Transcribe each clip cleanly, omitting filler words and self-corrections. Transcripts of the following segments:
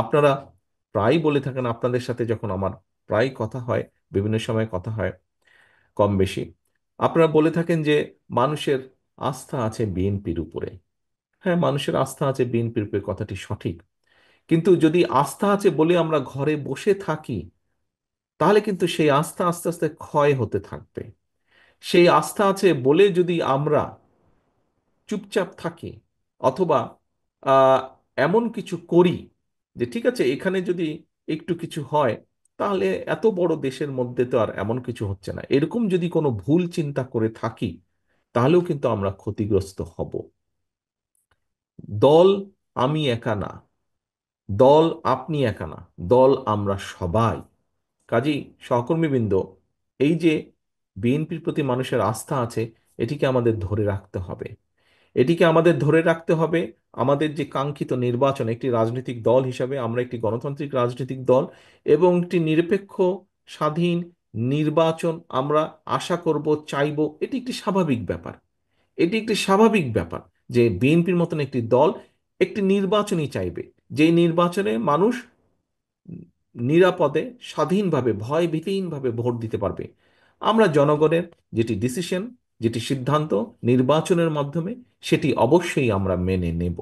আপনারা প্রায় বলে থাকেন, আপনাদের সাথে যখন আমার প্রায় কথা হয়, বিভিন্ন সময় কথা হয় কম বেশি, আপনারা বলে থাকেন যে মানুষের আস্থা আছে বিএনপির উপরে। হ্যাঁ, মানুষের আস্থা আছে বিএনপির উপরে, কথাটি সঠিক। কিন্তু যদি আস্থা আছে বলে আমরা ঘরে বসে থাকি, তাহলে কিন্তু সেই আস্থা আস্তে আস্তে ক্ষয় হতে থাকবে। সেই আস্থা আছে বলে যদি আমরা চুপচাপ থাকি, অথবা আহ, এমন কিছু করি যে ঠিক আছে এখানে যদি একটু কিছু হয়, তাহলে এত বড় দেশের মধ্যে তো আর এমন কিছু হচ্ছে না, এরকম যদি কোনো ভুল চিন্তা করে থাকি, তাহলেও কিন্তু আমরা ক্ষতিগ্রস্ত হব। দল আমি একা না, দল আপনি একা না, দল আমরা সবাই। কাজেই সহকর্মীবৃন্দ, এই যে বিএনপির প্রতি মানুষের আস্থা আছে, এটিকে আমাদের ধরে রাখতে হবে। এটিকে আমাদের ধরে রাখতে হবে। আমাদের যে কাঙ্ক্ষিত নির্বাচন, একটি রাজনৈতিক দল হিসাবে আমরা একটি গণতান্ত্রিক রাজনৈতিক দল, এবং একটি নিরপেক্ষ স্বাধীন নির্বাচন আমরা আশা করব, চাইব। এটি একটি স্বাভাবিক ব্যাপার। এটি একটি স্বাভাবিক ব্যাপার যে বিএনপির মতন একটি দল একটি নির্বাচনই চাইবে, যেই নির্বাচনে মানুষ নিরাপদে স্বাধীনভাবে ভয় ভীতিহীনভাবে ভোট দিতে পারবে। আমরা জনগণের যেটি ডিসিশন, যেটি সিদ্ধান্ত নির্বাচনের মাধ্যমে, সেটি অবশ্যই আমরা মেনে নেব।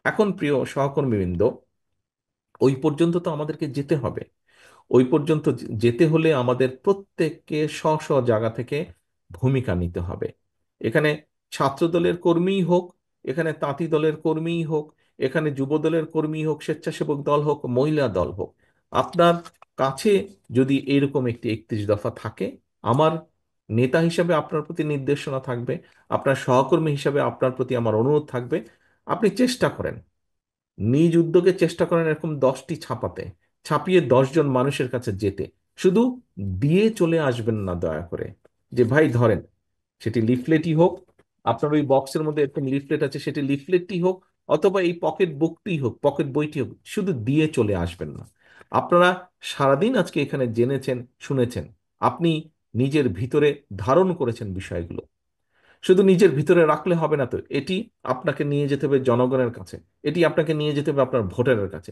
এখন প্রিয় সহকর্মীবৃন্দ, ওই পর্যন্ত তো আমাদেরকে যেতে হবে। ওই পর্যন্ত যেতে হলে আমাদের প্রত্যেককে স্ব স্ব জায়গা থেকে ভূমিকা নিতে হবে। এখানে ছাত্র দলের কর্মীই হোক, এখানে তাঁতি দলের কর্মীই হোক, এখানে যুব দলের কর্মী হোক, স্বেচ্ছাসেবক দল হোক, মহিলা দল হোক, আপনার কাছে যদি এরকম একটি 31 দফা থাকে, আমার নেতা হিসাবে আপনার প্রতি নির্দেশনা থাকবে, আপনার সহকর্মী হিসাবে আপনার প্রতি আমার অনুরোধ থাকবে, আপনি চেষ্টা করেন, নিজ উদ্যোগে চেষ্টা করেন এরকম 10টি ছাপাতে, ছাপিয়ে 10 জন মানুষের কাছে যেতে। শুধু দিয়ে চলে আসবেন না দয়া করে, যে ভাই ধরেন, সেটি লিফলেটই হোক, আপনার ওই বক্সের মধ্যে এরকম লিফলেট আছে, সেটি লিফলেটই হোক, অথবা এই পকেট বুকটি হোক, পকেট বইটি হোক, শুধু দিয়ে চলে আসবেন না। আপনারা সারাদিন আজকে এখানে জেনেছেন, শুনেছেন, আপনি নিজের ভিতরে ধারণ করেছেন বিষয়গুলো। শুধু নিজের ভিতরে রাখলে হবে না তো, এটি আপনাকে নিয়ে যেতে হবে জনগণের কাছে, এটি আপনাকে নিয়ে যেতে হবে আপনার ভোটারের কাছে,